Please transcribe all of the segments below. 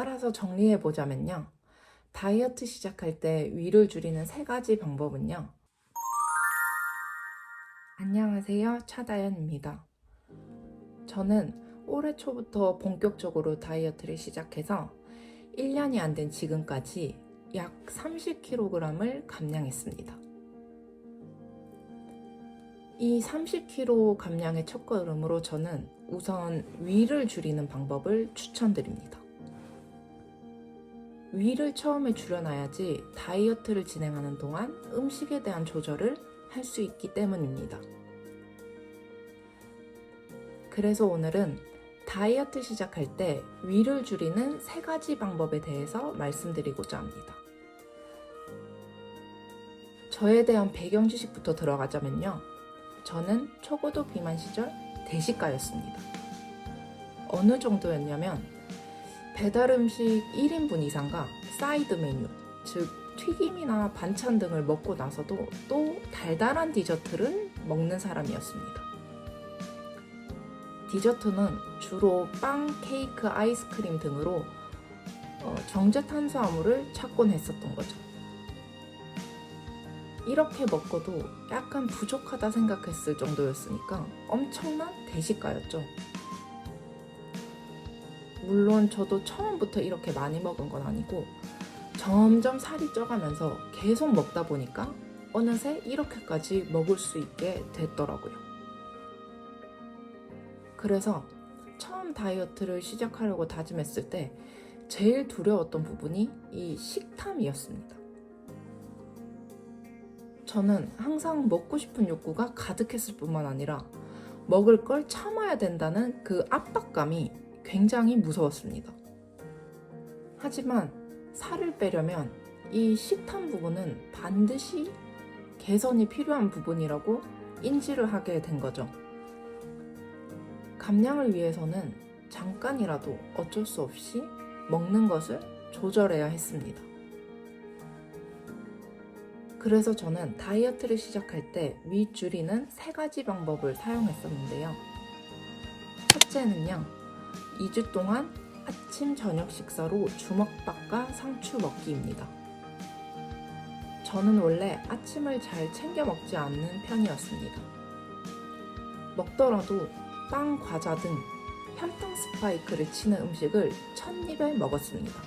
따라서 정리해보자면요. 다이어트 시작할 때 위를 줄이는 3가지 방법은요. 안녕하세요. 차다연입니다. 저는 올해 초부터 본격적으로 다이어트를 시작해서 1년이 안 된 지금까지 약 30kg을 감량했습니다. 이 30kg 감량의 첫걸음으로 저는 우선 위를 줄이는 방법을 추천드립니다. 위를 처음에 줄여놔야지 다이어트를 진행하는 동안 음식에 대한 조절을 할 수 있기 때문입니다. 그래서 오늘은 다이어트 시작할 때 위를 줄이는 3가지 방법에 대해서 말씀드리고자 합니다. 저에 대한 배경 지식부터 들어가자면요. 저는 초고도 비만 시절 대식가였습니다. 어느 정도였냐면 배달 음식 1인분 이상과 사이드 메뉴, 즉 튀김이나 반찬 등을 먹고 나서도 또 달달한 디저트를 먹는 사람이었습니다. 디저트는 주로 빵, 케이크, 아이스크림 등으로 정제 탄수화물을 찾곤 했었던 거죠. 이렇게 먹고도 약간 부족하다 생각했을 정도였으니까 엄청난 대식가였죠. 물론 저도 처음부터 이렇게 많이 먹은 건 아니고 점점 살이 쪄가면서 계속 먹다 보니까 어느새 이렇게까지 먹을 수 있게 됐더라고요. 그래서 처음 다이어트를 시작하려고 다짐했을 때 제일 두려웠던 부분이 이 식탐이었습니다. 저는 항상 먹고 싶은 욕구가 가득했을 뿐만 아니라 먹을 걸 참아야 된다는 그 압박감이 굉장히 무서웠습니다. 하지만 살을 빼려면 이 식탐 부분은 반드시 개선이 필요한 부분이라고 인지를 하게 된 거죠. 감량을 위해서는 잠깐이라도 어쩔 수 없이 먹는 것을 조절해야 했습니다. 그래서 저는 다이어트를 시작할 때 위 줄이는 3가지 방법을 사용했었는데요. 첫째는요, 2주 동안 아침, 저녁 식사로 주먹밥과 상추 먹기입니다. 저는 원래 아침을 잘 챙겨 먹지 않는 편이었습니다. 먹더라도 빵, 과자 등 혈당 스파이크를 치는 음식을 첫입에 먹었습니다.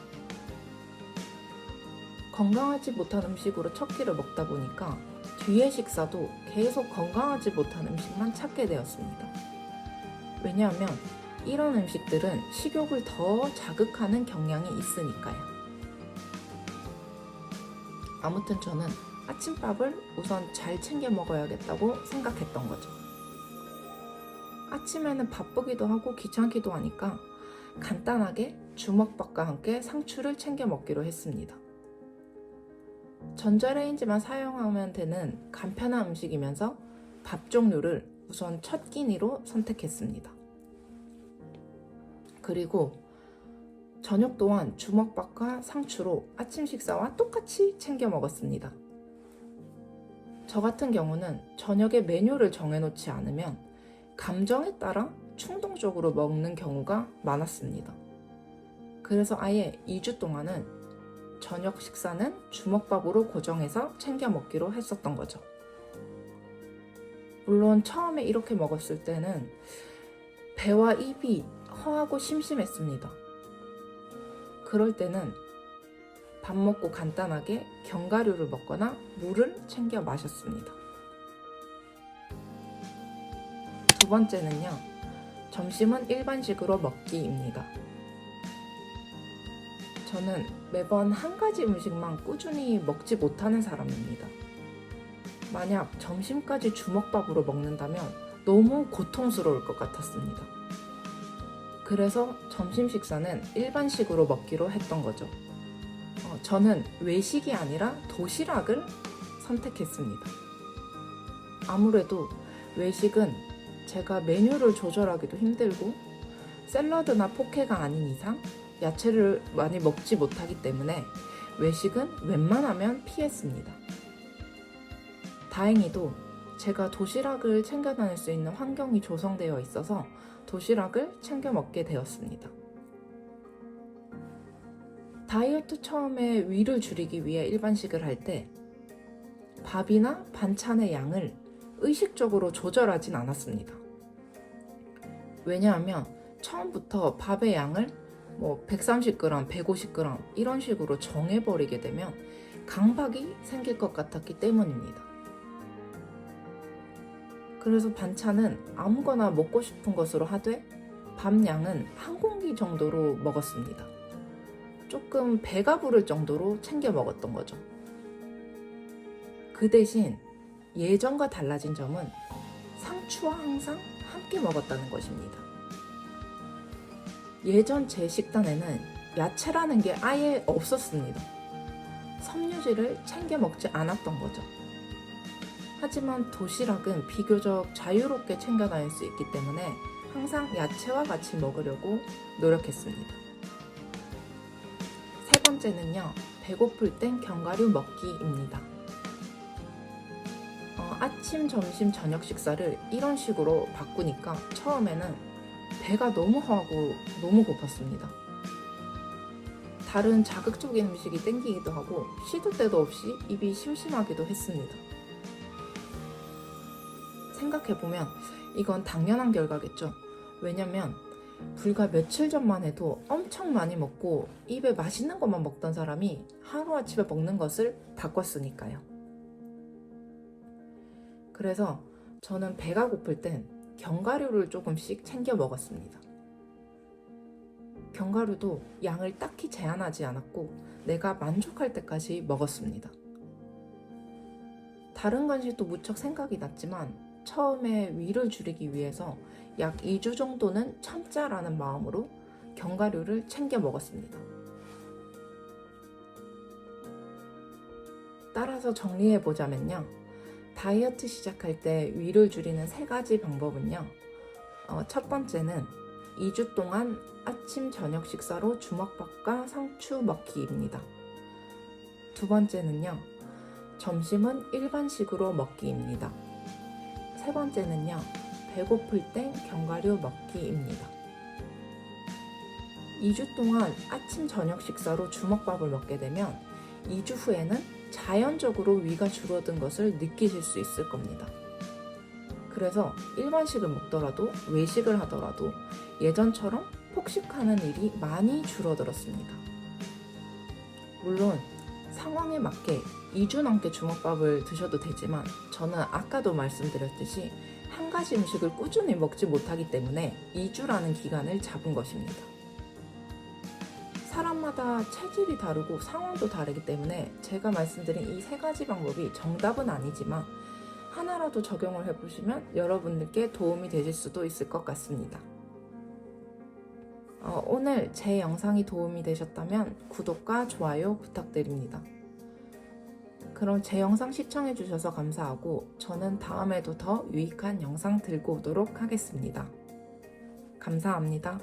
건강하지 못한 음식으로 첫 끼를 먹다 보니까 뒤의 식사도 계속 건강하지 못한 음식만 찾게 되었습니다. 왜냐하면 이런 음식들은 식욕을 더 자극하는 경향이 있으니까요. 아무튼 저는 아침밥을 우선 잘 챙겨 먹어야겠다고 생각했던 거죠. 아침에는 바쁘기도 하고 귀찮기도 하니까 간단하게 주먹밥과 함께 상추를 챙겨 먹기로 했습니다. 전자레인지만 사용하면 되는 간편한 음식이면서 밥 종류를 우선 첫 끼니로 선택했습니다. 그리고 저녁 또한 주먹밥과 상추로 아침 식사와 똑같이 챙겨 먹었습니다. 저 같은 경우는 저녁에 메뉴를 정해놓지 않으면 감정에 따라 충동적으로 먹는 경우가 많았습니다. 그래서 아예 2주 동안은 저녁 식사는 주먹밥으로 고정해서 챙겨 먹기로 했었던 거죠. 물론 처음에 이렇게 먹었을 때는 배와 입이 허하고 심심했습니다. 그럴 때는 밥 먹고 간단하게 견과류를 먹거나 물을 챙겨 마셨습니다. 두 번째는요, 점심은 일반식으로 먹기입니다. 저는 매번 한 가지 음식만 꾸준히 먹지 못하는 사람입니다. 만약 점심까지 주먹밥으로 먹는다면 너무 고통스러울 것 같았습니다. 그래서 점심 식사는 일반식으로 먹기로 했던 거죠. 저는 외식이 아니라 도시락을 선택했습니다. 아무래도 외식은 제가 메뉴를 조절하기도 힘들고 샐러드나 포케가 아닌 이상 야채를 많이 먹지 못하기 때문에 외식은 웬만하면 피했습니다. 다행히도 제가 도시락을 챙겨 다닐 수 있는 환경이 조성되어 있어서 도시락을 챙겨 먹게 되었습니다. 다이어트 처음에 위를 줄이기 위해 일반식을 할 때 밥이나 반찬의 양을 의식적으로 조절하진 않았습니다. 왜냐하면 처음부터 밥의 양을 130g, 150g 이런 식으로 정해버리게 되면 강박이 생길 것 같았기 때문입니다. 그래서 반찬은 아무거나 먹고 싶은 것으로 하되 밥 양은 한 공기 정도로 먹었습니다. 조금 배가 부를 정도로 챙겨 먹었던 거죠. 그 대신 예전과 달라진 점은 상추와 항상 함께 먹었다는 것입니다. 예전 제 식단에는 야채라는 게 아예 없었습니다. 섬유질을 챙겨 먹지 않았던 거죠. 하지만 도시락은 비교적 자유롭게 챙겨 다닐 수 있기 때문에 항상 야채와 같이 먹으려고 노력했습니다. 세 번째는요, 배고플 땐 견과류 먹기입니다. 아침, 점심, 저녁 식사를 이런 식으로 바꾸니까 처음에는 배가 너무 허하고 너무 고팠습니다. 다른 자극적인 음식이 땡기기도 하고 시도 때도 없이 입이 심심하기도 했습니다. 생각해보면 이건 당연한 결과겠죠. 왜냐면 불과 며칠 전만 해도 엄청 많이 먹고 입에 맛있는 것만 먹던 사람이 하루아침에 먹는 것을 바꿨으니까요. 그래서 저는 배가 고플 땐 견과류를 조금씩 챙겨 먹었습니다. 견과류도 양을 딱히 제한하지 않았고 내가 만족할 때까지 먹었습니다. 다른 간식도 무척 생각이 났지만 처음에 위를 줄이기 위해서 약 2주 정도는 참자라는 마음으로 견과류를 챙겨 먹었습니다. 따라서 정리해보자면요. 다이어트 시작할 때 위를 줄이는 3가지 방법은요. 첫 번째는 2주 동안 아침, 저녁 식사로 주먹밥과 상추 먹기입니다. 두 번째는요. 점심은 일반식으로 먹기입니다. 세 번째는요. 배고플 땐 견과류 먹기입니다. 2주 동안 아침, 저녁 식사로 주먹밥을 먹게 되면 2주 후에는 자연적으로 위가 줄어든 것을 느끼실 수 있을 겁니다. 그래서 일반식을 먹더라도 외식을 하더라도 예전처럼 폭식하는 일이 많이 줄어들었습니다. 물론 상황에 맞게 2주 넘게 주먹밥을 드셔도 되지만 저는 아까도 말씀드렸듯이 한 가지 음식을 꾸준히 먹지 못하기 때문에 2주라는 기간을 잡은 것입니다. 사람마다 체질이 다르고 상황도 다르기 때문에 제가 말씀드린 이 3가지 방법이 정답은 아니지만 하나라도 적용을 해보시면 여러분들께 도움이 되실 수도 있을 것 같습니다. 오늘 제 영상이 도움이 되셨다면 구독과 좋아요 부탁드립니다. 그럼 제 영상 시청해주셔서 감사하고 저는 다음에도 더 유익한 영상 들고 오도록 하겠습니다. 감사합니다.